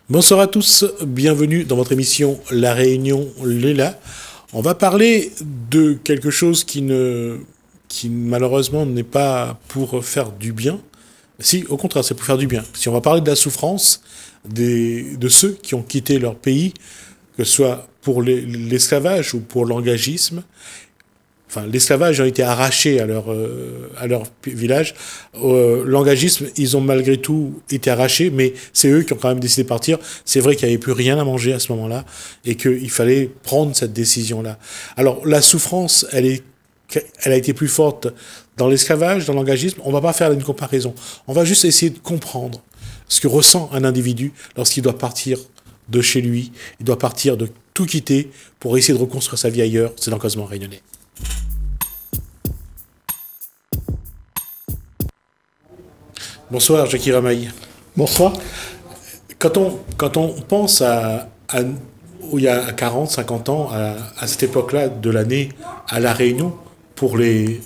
Bonsoir à tous, bienvenue dans votre émission La Réunion Léla. On va parler de quelque chose qui malheureusement n'est pas pour faire du bien. Si, au contraire, c'est pour faire du bien. Si on va parler de la souffrance de ceux qui ont quitté leur pays, que ce soit pour l'esclavage ou pour l'engagisme. Enfin, l'esclavage a été arraché à leur village. L'engagisme, ils ont malgré tout été arrachés, mais c'est eux qui ont quand même décidé de partir. C'est vrai qu'il n'y avait plus rien à manger à ce moment-là et qu'il fallait prendre cette décision-là. Alors, la souffrance, elle a été plus forte dans l'esclavage, dans l'engagisme. On ne va pas faire une comparaison. On va juste essayer de comprendre ce que ressent un individu lorsqu'il doit partir de chez lui. Il doit partir de tout quitter pour essayer de reconstruire sa vie ailleurs. C'est dans Cosmo Réunionnais. Bonsoir, Jackie Ramaille. Bonsoir. Quand on pense il y a 40, 50 ans, à cette époque-là de l'année, à La Réunion, pour les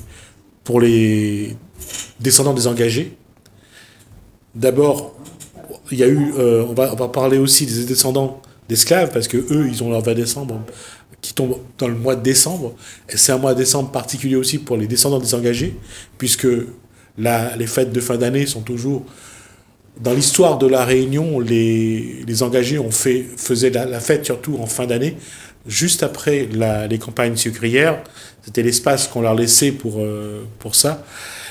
descendants des engagés, d'abord, il y a eu, on va parler aussi des descendants d'esclaves, parce que eux, ils ont leur 20 décembre, qui tombe dans le mois de décembre. Et c'est un mois de décembre particulier aussi pour les descendants des engagés, puisque les fêtes de fin d'année sont toujours... Dans l'histoire de La Réunion, les engagés faisaient la fête surtout en fin d'année, juste après les campagnes sucrières. C'était l'espace qu'on leur laissait pour ça.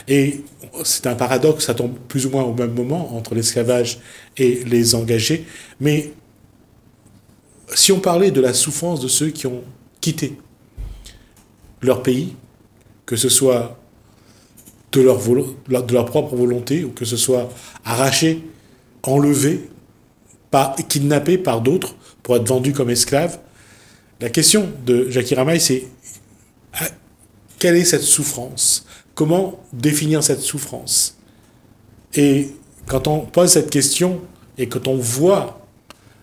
Et c'est un paradoxe, ça tombe plus ou moins au même moment entre l'esclavage et les engagés. Mais si on parlait de la souffrance de ceux qui ont quitté leur pays, que ce soit de leur propre volonté, ou que ce soit arraché, enlevé, kidnappé par d'autres pour être vendu comme esclave. La question de Jackie Ramaille, c'est quelle est cette souffrance? Comment définir cette souffrance? Et quand on pose cette question, et quand on voit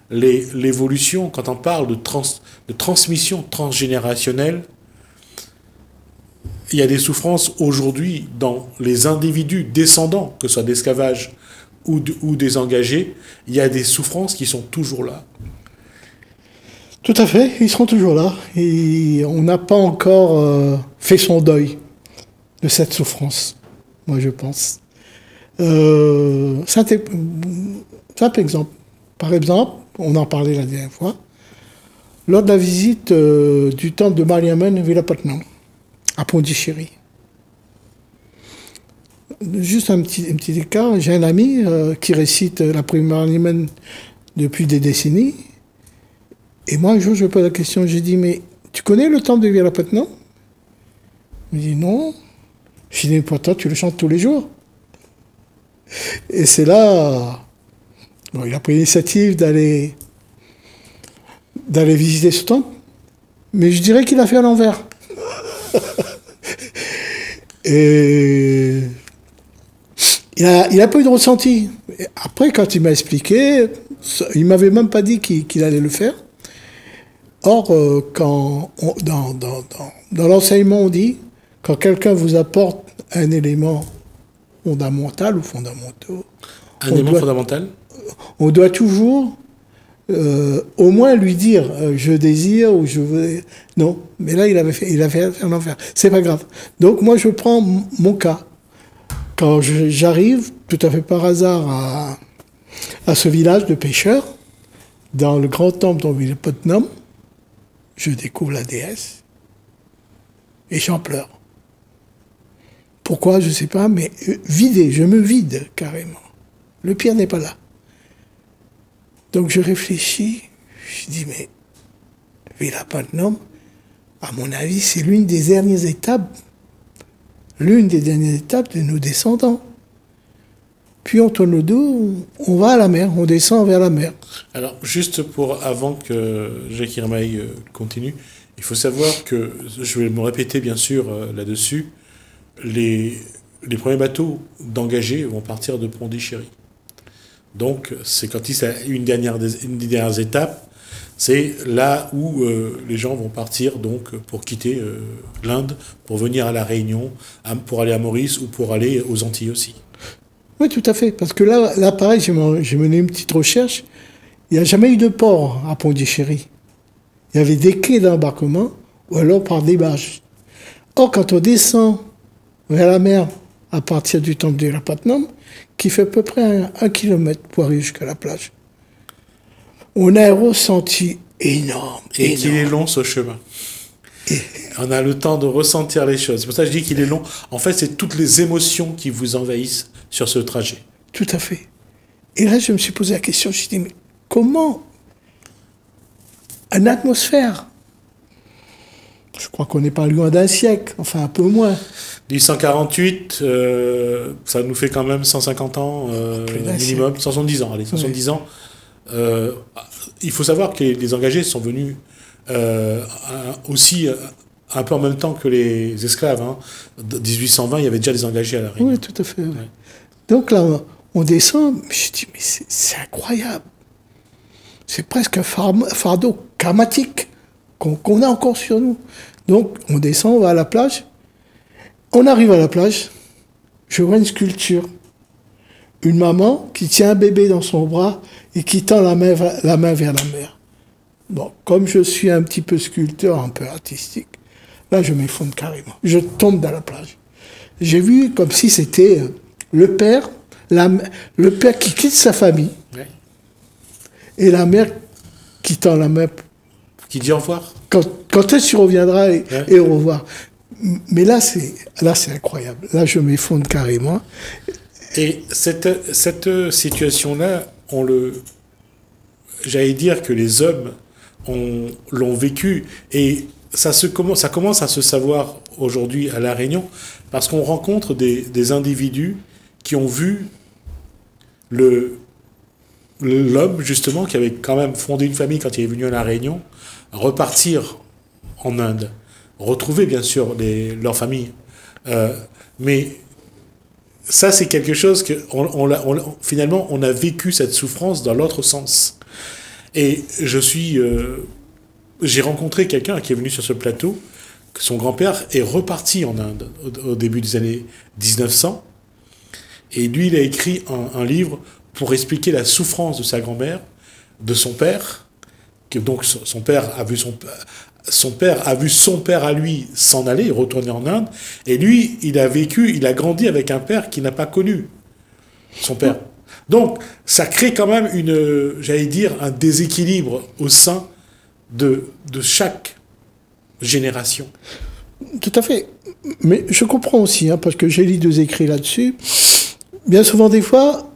l'évolution, quand on parle de transmission transgénérationnelle, il y a des souffrances aujourd'hui dans les individus descendants, que ce soit d'esclavage ou des engagés. Il y a des souffrances qui sont toujours là. Tout à fait, ils seront toujours là. Et on n'a pas encore fait son deuil de cette souffrance, moi je pense. Simple exemple. Par exemple, on en parlait la dernière fois, lors de la visite du temple de Mariamman à Villapatenant, à Pondichéry. Juste un petit écart, j'ai un ami qui récite la prière Mariamman depuis des décennies. Et moi, un jour, je pose la question, j'ai dit, mais tu connais le temple de Villapatenant? Il me dit, non. Je dis, pourtant, tu le chantes tous les jours. Et c'est là, bon, il a pris l'initiative d'aller visiter ce temple, mais je dirais qu'il a fait à l'envers. Et il a pas eu de ressenti. Et après, quand il m'a expliqué, il m'avait même pas dit qu'il allait le faire. Or, dans l'enseignement, on dit, quand quelqu'un vous apporte un élément fondamental ou fondamentaux... Un élément fondamental? On doit toujours, au moins lui dire, je désire ou je veux... Non, mais là, il a fait un enfer. C'est pas grave. Donc, moi, je prends mon cas. Quand j'arrive, tout à fait par hasard, à ce village de pêcheurs, dans le grand temple de Villapatenant, je découvre la déesse et j'en pleure. Pourquoi, je ne sais pas, mais je me vide carrément. Le pire n'est pas là. Donc je réfléchis, je dis, mais Villapatenant, à mon avis, c'est l'une des dernières étapes de nos descendants. Puis on tourne le dos, on va à la mer, on descend vers la mer. Alors, juste avant que Jackie Ramaille continue, il faut savoir que, je vais me répéter bien sûr là-dessus, les premiers bateaux d'engagés vont partir de Pondichéry. Donc, c'est quand il y a une des dernières étapes, c'est là où les gens vont partir donc pour quitter l'Inde, pour venir à La Réunion, pour aller à Maurice ou pour aller aux Antilles aussi. Oui, tout à fait. Parce que là pareil, j'ai mené une petite recherche. Il n'y a jamais eu de port à Pondichéry. Il y avait des quais d'embarquement ou alors par des barges. Or, quand on descend vers la mer à partir du temple de Lapatnam, qui fait à peu près 1 kilomètre pour arriver jusqu'à la plage, on a un ressenti énorme. Et qu'il est long ce chemin. On a le temps de ressentir les choses. C'est pour ça que je dis qu'il est long. En fait, c'est toutes les émotions qui vous envahissent sur ce trajet. Tout à fait. Et là, je me suis posé la question, je me suis dit, mais comment une atmosphère, je crois qu'on n'est pas loin d'un siècle, enfin un peu moins. 1848, ça nous fait quand même 150 ans minimum, 70 ans, allez, 70 ans. Il faut savoir que les engagés sont venus aussi un peu en même temps que les esclaves. Hein. 1820, il y avait déjà des engagés à La Réunion. Oui, tout à fait. Ouais. Donc là, on descend, je dis, mais c'est incroyable. C'est presque un fardeau karmatique qu'on a encore sur nous. Donc, on descend, on va à la plage. On arrive à la plage, je vois une sculpture. Une maman qui tient un bébé dans son bras et qui tend la main vers la mer. Bon, comme je suis un petit peu sculpteur, un peu artistique, là, je m'effondre carrément. Je tombe dans la plage. J'ai vu comme si c'était le père qui quitte sa famille, ouais, et la mère qui tend la main. Qui dit au revoir. Quand est-ce que tu reviendras et au revoir. Mais là, c'est incroyable. Là, je m'effondre carrément. Et cette situation-là, j'allais dire que les hommes l'ont vécu, et ça commence à se savoir aujourd'hui à La Réunion, parce qu'on rencontre des individus qui ont vu l'homme, justement, qui avait quand même fondé une famille quand il est venu à La Réunion, repartir en Inde, retrouver bien sûr leur famille. Mais ça, c'est quelque chose que finalement, on a vécu cette souffrance dans l'autre sens. Et j'ai rencontré quelqu'un qui est venu sur ce plateau, que son grand-père est reparti en Inde au début des années 1900. Et lui, il a écrit un livre pour expliquer la souffrance de sa grand-mère, de son père, que donc son père a vu son père à lui s'en aller, retourner en Inde, et lui, il a grandi avec un père qu'il n'a pas connu, son père. Donc, ça crée quand même j'allais dire, un déséquilibre au sein de chaque génération. Tout à fait. Mais je comprends aussi, hein, parce que j'ai lu 2 écrits là-dessus. Bien souvent, des fois,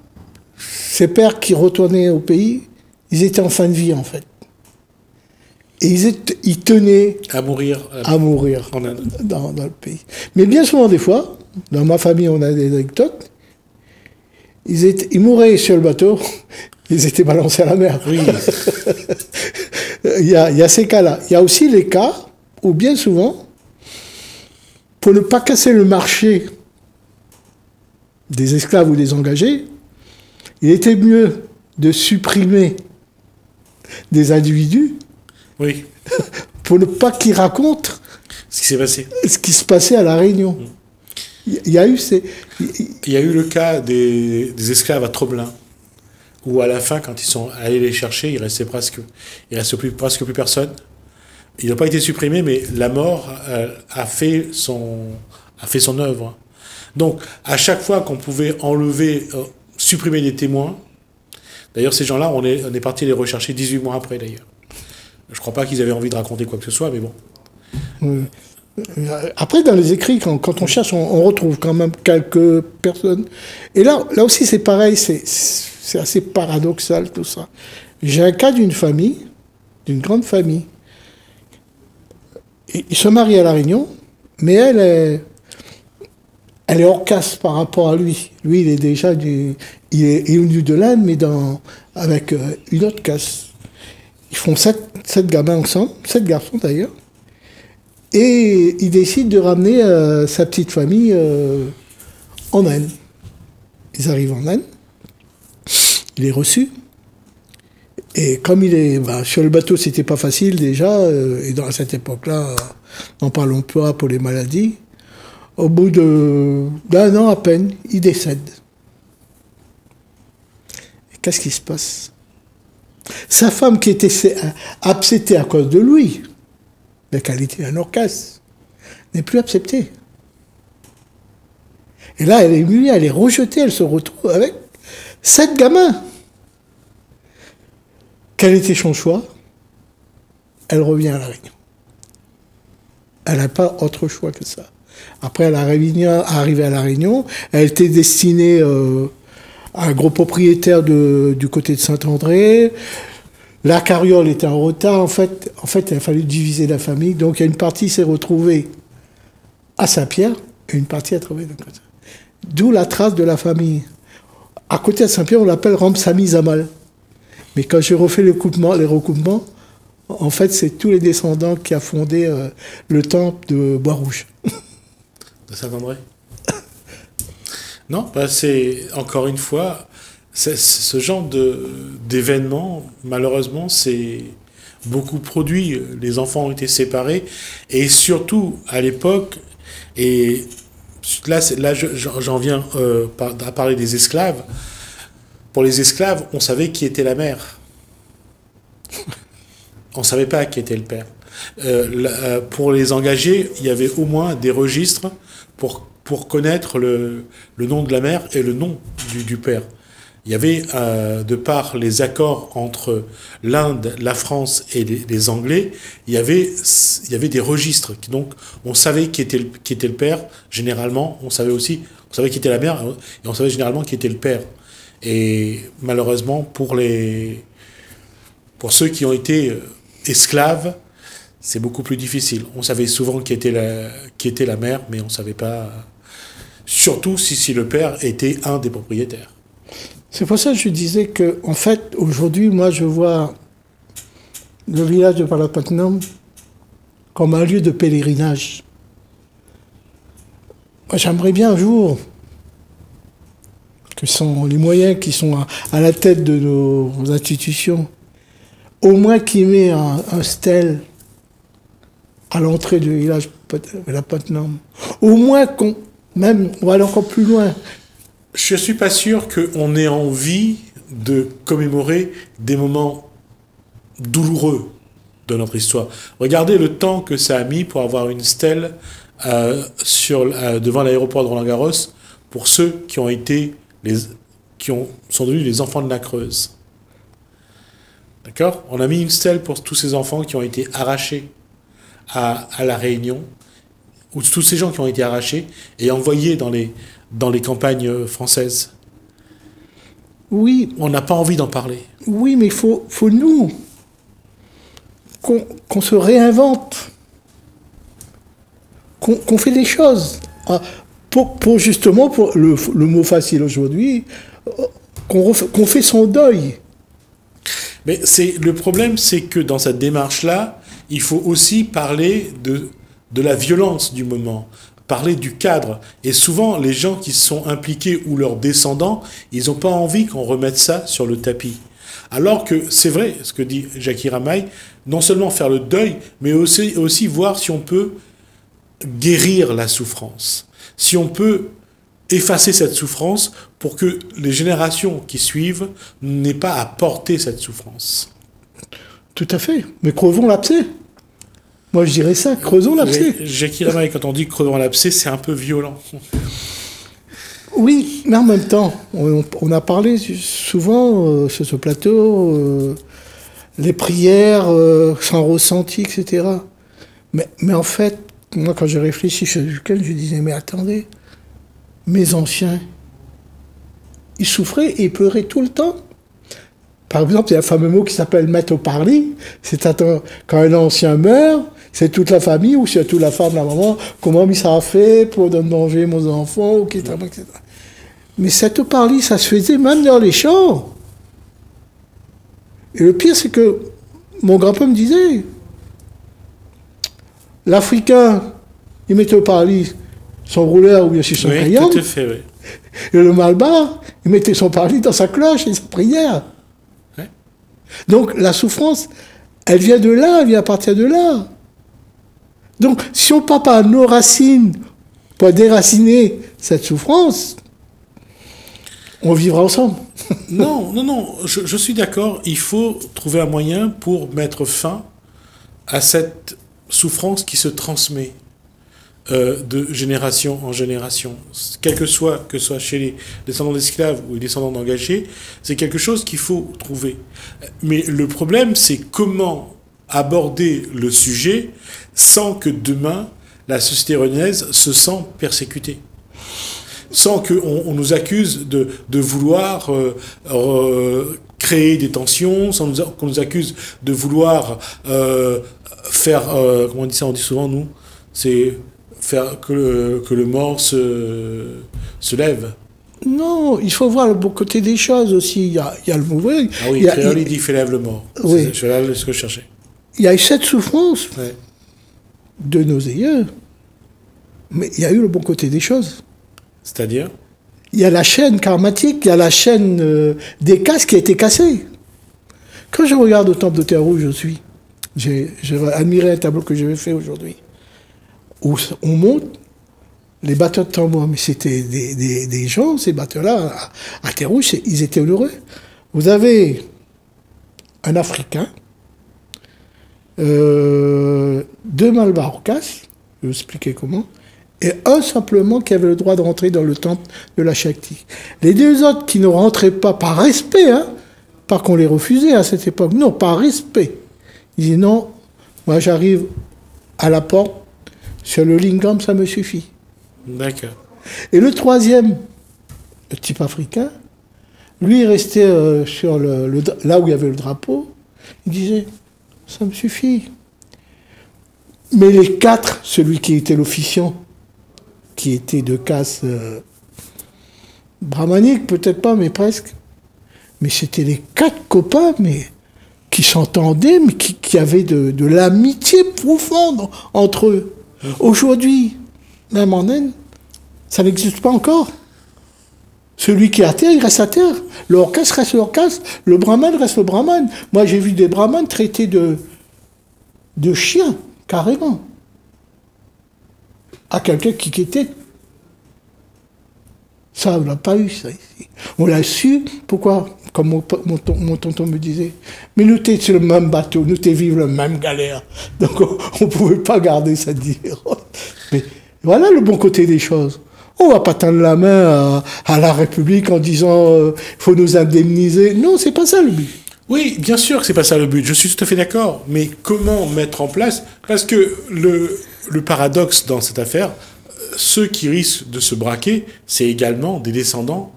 ces pères qui retournaient au pays, ils étaient en fin de vie, en fait. Et ils tenaient à mourir en Inde. Dans le pays. Mais bien souvent, des fois, dans ma famille, on a des anecdotes, ils mouraient sur le bateau, ils étaient balancés à la mer. Oui. Il y a ces cas-là. Il y a aussi les cas où, bien souvent, pour ne pas casser le marché des esclaves ou des engagés, il était mieux de supprimer des individus, oui, pour ne pas qu'ils racontent ce qui s'est passé. Ce qui se passait à La Réunion. Il y a eu le cas des esclaves à Tromelin, où à la fin, quand ils sont allés les chercher, il restait presque plus personne. Il n'a pas été supprimé, mais la mort a fait son œuvre. Donc, à chaque fois qu'on pouvait supprimer des témoins, d'ailleurs, ces gens-là, on est parti les rechercher 18 mois après, d'ailleurs. Je ne crois pas qu'ils avaient envie de raconter quoi que ce soit, mais bon. Après, dans les écrits, quand on cherche, on retrouve quand même quelques personnes. Et là aussi, c'est pareil, c'est assez paradoxal, tout ça. J'ai un cas d'une famille, d'une grande famille. Ils se marient à La Réunion, mais elle est hors caste par rapport à lui. Lui, il est déjà il est venu de l'Inde, mais avec une autre caste. Ils font 7 gamins ensemble, 7 garçons d'ailleurs, et ils décident de ramener sa petite famille en Inde. Ils arrivent en Inde, il est reçu, et comme sur le bateau, c'était pas facile déjà, et à cette époque-là, n'en parlons pas pour les maladies, au bout d'un an à peine, il décède. Et qu'est-ce qui se passe ? Sa femme qui était acceptée à cause de lui, la qualité d'un orchestre, n'est plus acceptée. Et là, elle est humiliée, elle est rejetée, elle se retrouve avec 7 gamins. Quel était son choix? Elle revient à La Réunion. Elle n'a pas autre choix que ça. Après, elle est arrivée à La Réunion, elle était destinée à un gros propriétaire du côté de Saint-André. La carriole était en retard. En fait, il a fallu diviser la famille. Donc, il y a une partie qui s'est retrouvée à Saint-Pierre et une partie à trouver de l'autre côté. D'où la trace de la famille. À côté de Saint-Pierre, on l'appelle Ramsamy Zamal. Mais quand j'ai refait les recoupements, en fait, c'est tous les descendants qui a fondé le temple de Bois-Rouge. De Saint-André. Non, bah c'est, encore une fois, ce genre d'événement, malheureusement, c'est beaucoup produit. Les enfants ont été séparés. Et surtout, à l'époque, et là j'en viens à parler des esclaves. Pour les esclaves, on savait qui était la mère. On ne savait pas qui était le père. Pour les engagés, il y avait au moins des registres pour connaître le nom de la mère et le nom du père. Il y avait, de par les accords entre l'Inde, la France et les Anglais, il y avait des registres. Donc, on savait qui était le père, généralement. On savait qui était la mère, et on savait généralement qui était le père. Et malheureusement, pour ceux qui ont été esclaves, c'est beaucoup plus difficile. On savait souvent qui était la mère, mais on ne savait pas, surtout si le père était un des propriétaires. C'est pour ça que je disais que, en fait, aujourd'hui, moi, je vois le village de Palapatnam comme un lieu de pèlerinage. Moi, j'aimerais bien un jour que sont les moyens qui sont à la tête de nos institutions, au moins qu'ils mettent un stèle à l'entrée du village de Palapatnam. Au moins on va aller encore plus loin. Je ne suis pas sûr qu'on ait envie de commémorer des moments douloureux de notre histoire. Regardez le temps que ça a mis pour avoir une stèle devant l'aéroport de Roland-Garros pour ceux qui sont devenus les enfants de la Creuse. D'accord ? On a mis une stèle pour tous ces enfants qui ont été arrachés à La Réunion, ou tous ces gens qui ont été arrachés et envoyés dans les campagnes françaises. Oui. On n'a pas envie d'en parler. Oui, mais il faut nous, qu'on se réinvente, qu'on fait des choses. Pour justement, pour le mot facile aujourd'hui, qu'on fait son deuil. Mais le problème, c'est que dans cette démarche-là, il faut aussi parler de la violence du moment, parler du cadre. Et souvent, les gens qui sont impliqués ou leurs descendants, ils n'ont pas envie qu'on remette ça sur le tapis. Alors que c'est vrai, ce que dit Jackie Ramaille, non seulement faire le deuil, mais aussi voir si on peut guérir la souffrance. Si on peut effacer cette souffrance pour que les générations qui suivent n'aient pas à porter cette souffrance. Tout à fait. Mais creusons l'abcès. Moi, je dirais ça, creusons l'abcès. Jackie Ramaille, quand on dit creusons l'abcès, c'est un peu violent. Oui, mais en même temps, on a parlé souvent sur ce plateau, les prières sans ressenti, etc. Mais en fait, moi, quand je réfléchis chez lequel, je disais, mais attendez, mes anciens, ils souffraient et ils pleuraient tout le temps. Par exemple, il y a un fameux mot qui s'appelle mettre au parler. C'est quand un ancien meurt, c'est toute la famille ou c'est toute la femme, la maman, comment il s'est fait pour donner manger aux enfants, etc. Mais cette parler, ça se faisait même dans les champs. Et le pire, c'est que mon grand-père me disait, l'Africain, il mettait au parler son rouleur ou bien sur son crayon. Tout à fait, oui. Et le Malbar, il mettait son parler dans sa cloche et sa prière. Ouais. Donc la souffrance, elle vient de là, elle vient à partir de là. Donc si on ne part pas à nos racines pour déraciner cette souffrance, On vivra ensemble. Non, non, non, je suis d'accord. Il faut trouver un moyen pour mettre fin à cette souffrance qui se transmet de génération en génération. Quel que soit chez les descendants d'esclaves ou les descendants d'engagés, c'est quelque chose qu'il faut trouver. Mais le problème, c'est comment aborder le sujet sans que demain la société renaise se sente persécutée. Sans qu'on nous accuse de vouloir créer des tensions, sans qu'on nous accuse de vouloir faire, comment on dit souvent, nous, c'est faire que le mort se lève. Non, il faut voir le bon côté des choses aussi. Il y a le mauvais. Ah oui, Créole, il dit fait lève le mort. Oui. C'est là ce que je cherchais. Il y a eu cette souffrance de nos aïeux, mais il y a eu le bon côté des choses. C'est-à-dire ? Il y a la chaîne karmatique, il y a la chaîne des casques qui a été cassée. Quand je regarde au temple de Terre Rouge, j'ai admiré un tableau que j'avais fait aujourd'hui, où on monte les batteurs de tambour, mais c'était des gens, ces batteurs-là, à Terre Rouge, ils étaient heureux. Vous avez un Africain, 2 Malbarocas, je vais vous expliquer comment, et un simplement qui avait le droit de rentrer dans le temple de la Shakti. Les 2 autres qui ne rentraient pas par respect, pas qu'on les refusait à cette époque, non, par respect. Ils disaient non, moi j'arrive à la porte, sur le lingam, ça me suffit. D'accord. Et le 3e, le type africain, lui il restait sur là où il y avait le drapeau, il disait ça me suffit. Mais les 4, celui qui était l'officiant, qui était de caste brahmanique, peut-être pas, mais presque. Mais c'était les 4 copains, mais qui s'entendaient, mais qui avaient de l'amitié profonde entre eux. Aujourd'hui, même en Inde, ça n'existe pas encore. Celui qui est à terre, il reste à terre. Le orcas reste le orcas. Le brahman reste le brahman. Moi, j'ai vu des brahmanes traités de chiens, carrément. À quelqu'un qui était. Ça, on n'a pas eu ça ici. On l'a su, pourquoi? Comme mon tonton me disait, mais nous t'es sur le même bateau, nous t'es vivre la même galère. Donc on ne pouvait pas garder ça différence. Mais voilà le bon côté des choses. On ne va pas tendre la main à la République en disant faut nous indemniser. Non, c'est pas ça le but. Oui, bien sûr que c'est pas ça le but, je suis tout à fait d'accord. Mais comment mettre en place? Parce que le paradoxe dans cette affaire, ceux qui risquent de se braquer, c'est également des descendants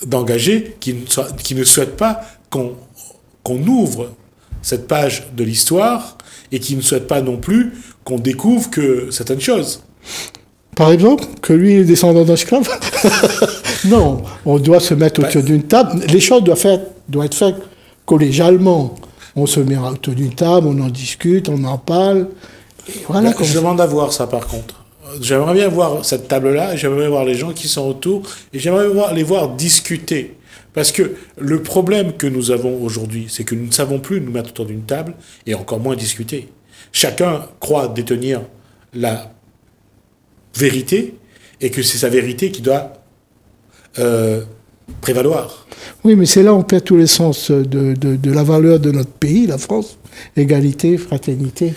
d'engagés qui ne souhaitent pas qu'on ouvre cette page de l'histoire et qui ne souhaitent pas non plus qu'on découvre que certaines choses. Par exemple, que lui est descendant d'esclaves. Non, on doit se mettre autour d'une table. Les choses doivent être faites collégialement. On se met autour d'une table, on en discute, on en parle. Et voilà. Je demande à voir ça par contre. J'aimerais bien voir cette table-là, j'aimerais bien voir les gens qui sont autour, et j'aimerais les voir discuter. Parce que le problème que nous avons aujourd'hui, c'est que nous ne savons plus nous mettre autour d'une table, et encore moins discuter. Chacun croit détenir la vérité, et que c'est sa vérité qui doit prévaloir. Oui, mais c'est là où on perd tous les sens de la valeur de notre pays, la France. Égalité, fraternité.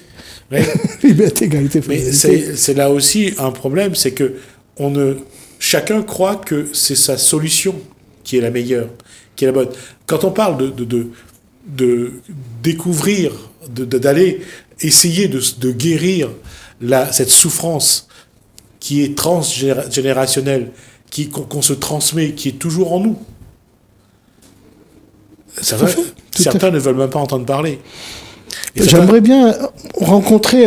Oui. Liberté, égalité, fraternité. Mais c'est là aussi un problème, c'est que chacun croit que c'est sa solution qui est la meilleure, qui est la bonne. Quand on parle de découvrir, d'aller essayer de guérir cette souffrance qui est transgénérationnelle, qu'on se transmet, qui est toujours en nous. Certains ne veulent même pas entendre parler. J'aimerais bien rencontrer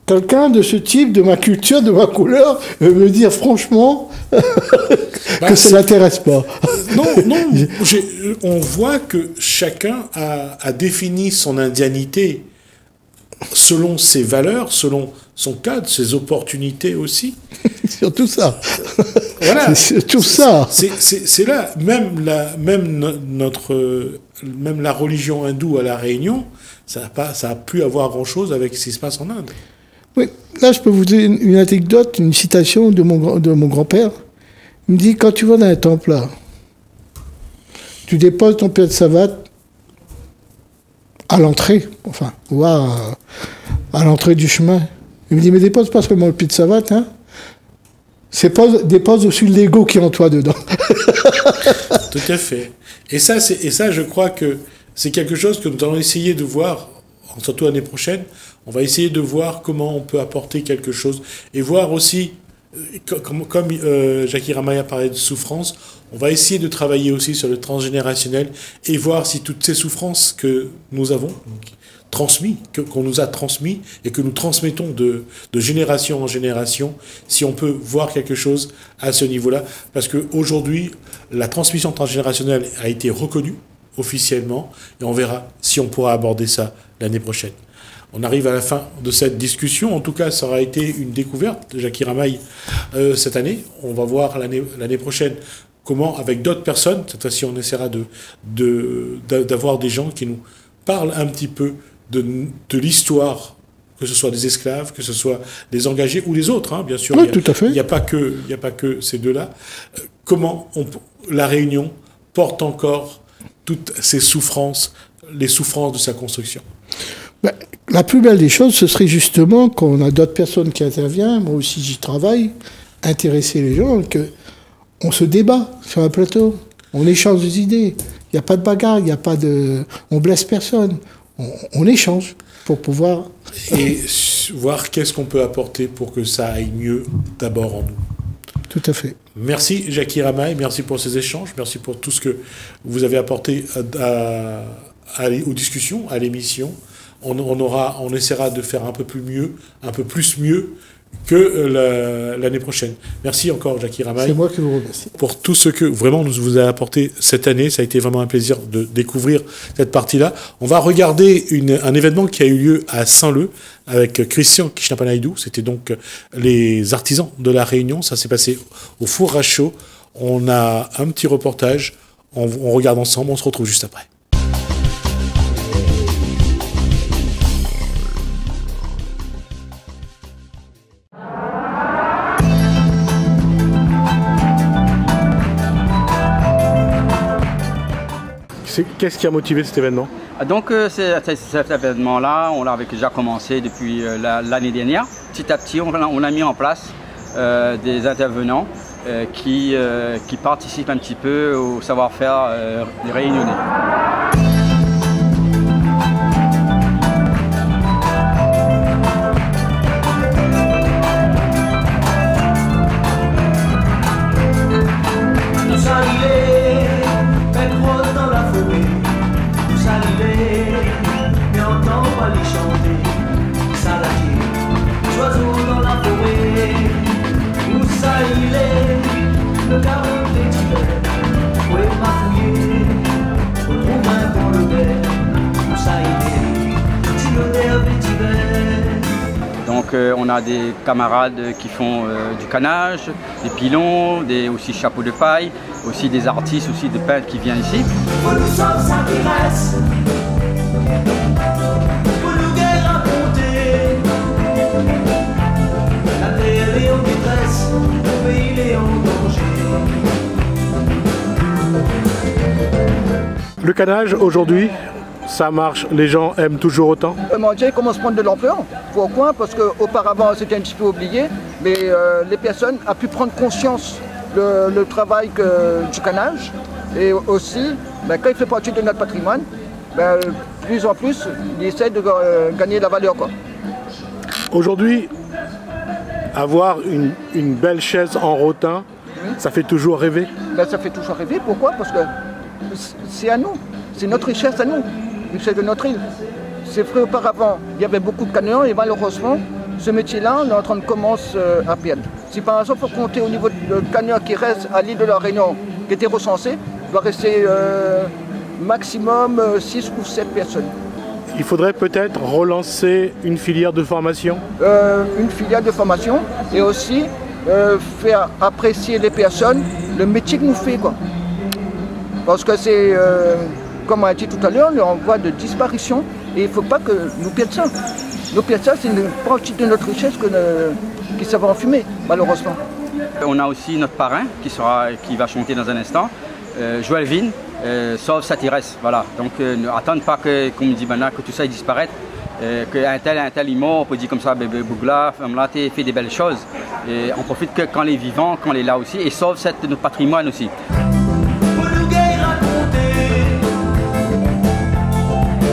quelqu'un de ce type, de ma culture, de ma couleur, et me dire franchement que ça ne l'intéresse pas. Non, on voit que chacun a défini son indianité selon ses valeurs, selon son cadre, ses opportunités aussi. Surtout ça. Voilà. C'est surtout ça. C'est là, même la religion hindoue à La Réunion, ça a pu avoir grand-chose avec ce qui se passe en Inde. Oui, là je peux vous dire une anecdote, une citation de mon grand-père. Il me dit, quand tu vas dans un temple là, tu déposes ton pied de savate à l'entrée, enfin, ou à l'entrée du chemin. Il me dit, mais dépose pas seulement le pied de savate, hein. Dépose aussi l'ego qui est en toi dedans. Tout à fait. Et ça, je crois que c'est quelque chose que nous allons essayer de voir, surtout l'année prochaine. On va essayer de voir comment on peut apporter quelque chose et voir aussi, comme Jackie Ramaya parlait de souffrance, on va essayer de travailler aussi sur le transgénérationnel et voir si toutes ces souffrances que nous avons transmis, qu'on nous a transmis et que nous transmettons de génération en génération, si on peut voir quelque chose à ce niveau-là. Parce qu'aujourd'hui, la transmission transgénérationnelle a été reconnue officiellement et on verra si on pourra aborder ça l'année prochaine. On arrive à la fin de cette discussion. En tout cas, ça aura été une découverte de Jackie Ramaya cette année. On va voir l'année prochaine comment, avec d'autres personnes, cette fois-ci on essaiera d'avoir des gens qui nous parlent un petit peu de l'histoire, que ce soit des esclaves, que ce soit des engagés ou les autres, hein, bien sûr. Oui, tout à fait. Il n'y a pas que ces deux-là. Comment la Réunion porte encore toutes ces souffrances, les souffrances de sa construction. Ben, la plus belle des choses, ce serait justement qu'on a d'autres personnes qui interviennent, moi aussi j'y travaille, intéresser les gens, qu'on se débat sur un plateau, on échange des idées, il n'y a pas de bagarre, on blesse personne. On échange pour pouvoir... Et voir qu'est-ce qu'on peut apporter pour que ça aille mieux d'abord en nous. Tout à fait. Merci Jackie Ramaya, merci pour ces échanges, merci pour tout ce que vous avez apporté aux discussions, à l'émission. On essaiera de faire un peu plus mieux que l'année prochaine. Merci encore Jackie Ramaya. C'est moi qui vous remercie. Pour tout ce que vraiment nous vous a apporté cette année, ça a été vraiment un plaisir de découvrir cette partie-là. On va regarder un événement qui a eu lieu à Saint-Leu avec Christian Kishnapanaïdou. C'était donc les artisans de la Réunion. Ça s'est passé au four à chaud. On a un petit reportage. On regarde ensemble. On se retrouve juste après. Qu'est-ce qui a motivé cet événement? Donc cet événement-là, on l'avait déjà commencé depuis l'année dernière. Petit à petit, on a mis en place des intervenants qui participent un petit peu au savoir-faire des Réunionnais. Donc on a des camarades qui font du canage, des pilons, aussi chapeaux de paille, aussi des artistes, aussi des peintres qui viennent ici. Le canage aujourd'hui, ça marche, les gens aiment toujours autant? Manger commence à prendre de l'ampleur. Pourquoi? Parce qu'auparavant c'était un petit peu oublié, mais les personnes ont pu prendre conscience le travail du canage. Et aussi, quand il fait partie de notre patrimoine, de plus en plus, il essaie de gagner la valeur. Aujourd'hui, avoir une belle chaise en rotin, ça fait toujours rêver? Ça fait toujours rêver. Pourquoi? Parce que c'est à nous, c'est notre richesse à nous, c'est de notre île. C'est vrai, auparavant, il y avait beaucoup de canots et malheureusement, ce métier-là, on est en train de commencer à perdre. Si par exemple, il faut compter au niveau de canots qui reste à l'île de la Réunion, qui était recensé, il doit rester maximum 6 ou 7 personnes. Il faudrait peut-être relancer une filière de formation? Une filière de formation et aussi faire apprécier les personnes le métier que nous fait, quoi. Parce que c'est, comme on a dit tout à l'heure, on voit de disparition et il ne faut pas que nous perdions ça. Nos pièces, c'est une partie de notre richesse qui s'en va en fumée, malheureusement. On a aussi notre parrain qui va chanter dans un instant, Joël Vin, Sauve Satirès. Voilà. Donc ne attendez pas qu'on me dise maintenant que tout ça disparaisse, qu'un tel est mort, on peut dire comme ça, bébé Bougla, là, tu fait des belles choses. Et on profite que quand les vivants, quand les là aussi, et sauve notre patrimoine aussi.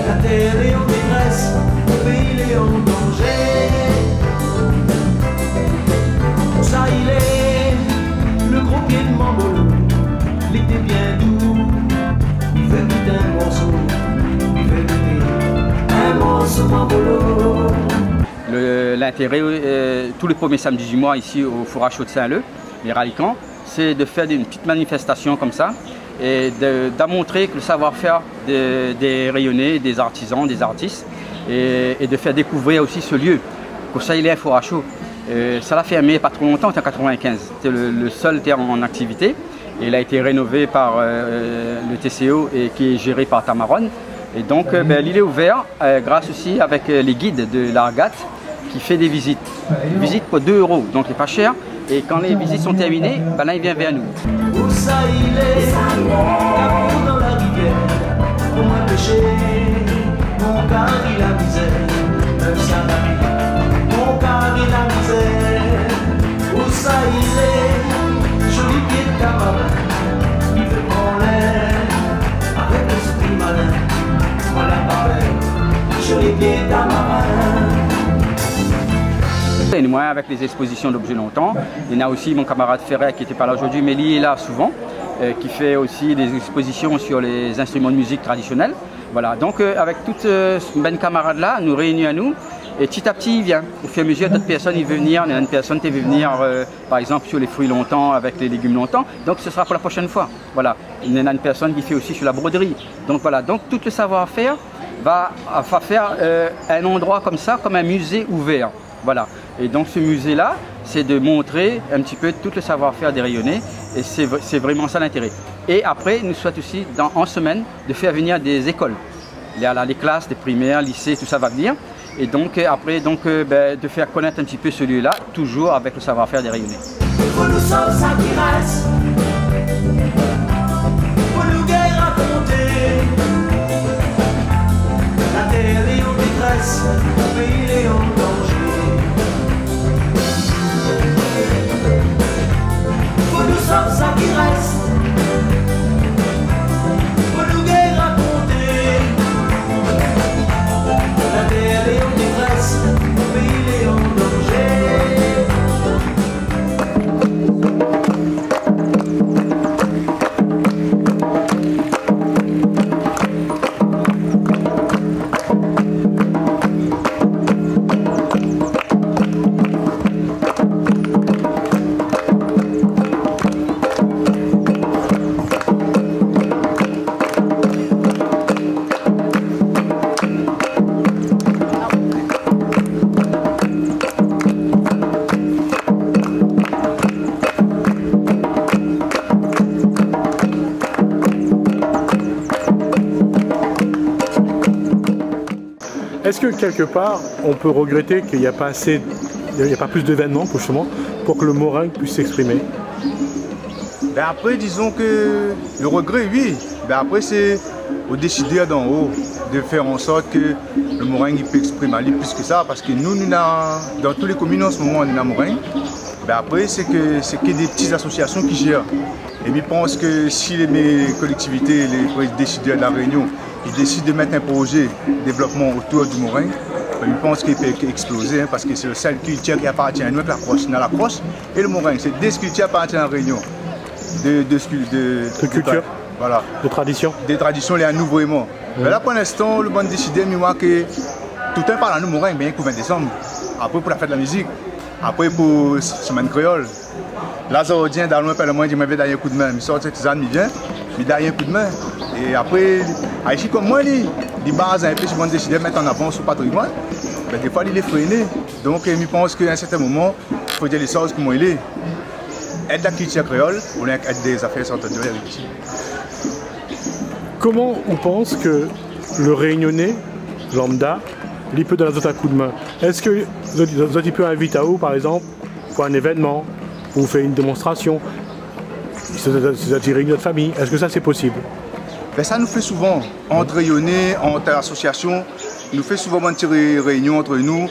La terre est en détresse, le pays est en danger. Ça il est, le gros pied de Mambolo, l'été bien doux. Il fait tout un morceau, il fait tout un morceau Mambolo. L'intérêt, tous les premiers samedis du mois ici au Four à Chaux de Saint-Leu, les Ralicans, c'est de faire une petite manifestation comme ça et de montrer que le savoir-faire des rayonnés, des artisans, des artistes et de faire découvrir aussi ce lieu. Pour ça, il est un Four à Chaux. Ça l'a fermé pas trop longtemps, c'était en 1995. C'était le seul terrain en activité. Et il a été rénové par le TCO et qui est géré par Tamaron. Et donc, l'île est ouverte grâce aussi avec les guides de l'Argat qui fait des visites. Une visite pour 2 €, donc c'est pas cher. Et quand les visites sont terminées, là, il vient vers nous. Où ça il est, l'amour dans la rivière, pour moi péché, mon cœur il la misère, ça va, mon cœur il la misère. Où ça il est, joli pied de camarade, il veut prendre l'air, avec l'esprit malin, voilà pareil, joli pied de camarade. Et moi, avec les expositions d'objets longtemps, il y en a aussi mon camarade Ferret qui n'était pas là aujourd'hui, mais lui est là souvent, qui fait aussi des expositions sur les instruments de musique traditionnels. Voilà, donc avec toute une bonne camarade là, nous réunissons à nous, et petit à petit il vient. Au fur et à mesure, d'autres personnes ils veulent venir, il y a une personne qui veut venir, par exemple sur les fruits longtemps, avec les légumes longtemps, donc ce sera pour la prochaine fois. Voilà, il y en a une personne qui fait aussi sur la broderie. Donc voilà, donc tout le savoir-faire va faire un endroit comme ça, comme un musée ouvert. Voilà. Et donc ce musée-là, c'est de montrer un petit peu tout le savoir-faire des rayonnés et c'est vraiment ça l'intérêt. Et après, nous souhaitons aussi, en semaine, de faire venir des écoles. Il y a là les classes, des primaires, lycées, tout ça va venir. Et donc après, de faire connaître un petit peu ce lieu-là, toujours avec le savoir-faire des rayonnés. Pour nous sauve ça qui reste, pour nous guère raconter. La terre est en détresse, le pays est en danger. Ça qui reste, pour nous guère raconter. La terre est en détresse, le pays est en danger. Est-ce que quelque part, on peut regretter qu'il n'y a pas plus d'événements pour que le moringue puisse s'exprimer? Ben après, disons que le regret, oui. Ben après, c'est aux décideurs d'en haut de faire en sorte que le moringue peut exprimer aller plus que ça. Parce que nous, dans toutes les communes en ce moment, on a moringue. Ben après, c'est que des petites associations qui gèrent. Et je pense que si les collectivités, les décideurs de la Réunion, ils décident de mettre un projet de développement autour du moringue, je pense qu'il peut exploser, parce que c'est le seul culture qui appartient à nous avec la crosse. Dans la crosse et le moringue, c'est des cultures qui appartiennent à la Réunion. De culture, voilà. De tradition. Des traditions, les à nous vraiment. Mais là, pour l'instant, le bon décidé, mais moi, que tout un parle à nous moringue, bien pour 20 décembre. Après, pour la fête de la musique. Après, pour la semaine créole. Là, ça revient dans le Parlement, il m'a fait un coup de main. Il sort cette année, il vient, il donne un coup de main. Et après, ici comme moi, il base un peu sur le décidé de mettre en avant son patrimoine. Mais des fois, il est freiné. Donc, je pense qu'à un certain moment, il faut dire les choses comme il est. Être la culture créole, ou être des affaires centrales. Comment on pense que le Réunionnais lambda il peut donner un coup de main. Est-ce que vous êtes peut inviter à vous, par exemple, pour un événement, pour faire une démonstration, c'est attirer notre famille? Est-ce que ça c'est possible? Ben, ça nous fait souvent, entre rayonnés, entre associations, nous fait souvent une petite réunion entre nous.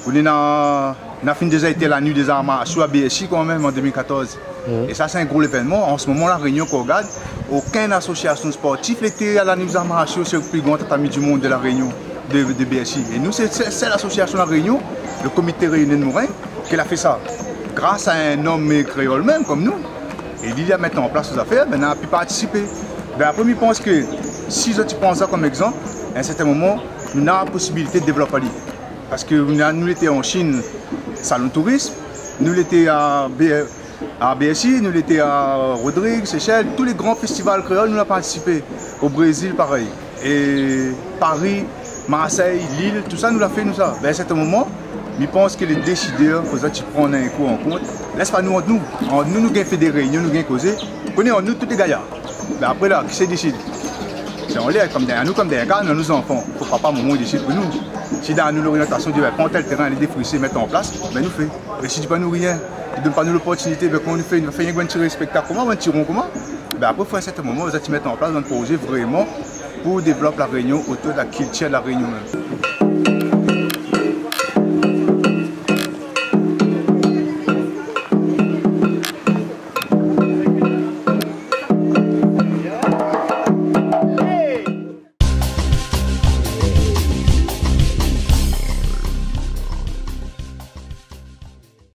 On a déjà été la nuit des arts martiaux à BSI quand même en 2014. Et ça c'est un gros événement. En ce moment la réunion qu'on regarde, aucune association sportive n'était à la nuit des arts martiaux, c'est le plus grand tatami du monde de la réunion de BSI. Et nous c'est l'association de la réunion, le comité réunion de Morin, qui a fait ça. Grâce à un homme créole même comme nous. Et il a mis en place les affaires, ben, on a pu participer. Ben, après, je pense que si je prends ça comme exemple, à un certain moment, nous avons la possibilité de développer. Parce que nous étions en Chine, salon tourisme, nous étions à BSI, nous étions à Rodrigue, Seychelles, tous les grands festivals créoles, nous avons participé. Au Brésil, pareil. Et Paris, Marseille, Lille, tout ça, nous l'avons fait, nous ça. Ben, à un certain moment, je pense que les décideurs, il faut prendre un coup en compte. Laisse pas nous entre nous. Nous avons fait des réunions, nous avons causé. On est en nous, tous les gaillards. Mais après là, qui se décide? C'est on l'est, comme derrière nous, comme derrière nous, nos enfants. Il faut papa, maman, décide pour nous. Si dans nous l'orientation, dit, prends tel terrain, les défricher, mettre en place, ben nous fait. Et si tu ne pas nous rien, tu ne donnes pas nous l'opportunité, ben comment nous fait, nous fait un petit spectacle, comment, un petit rond, comment? Ben après, il faut à un certain moment, vous allez mettre en place un projet vraiment pour développer la Réunion autour de la culture de la Réunion même.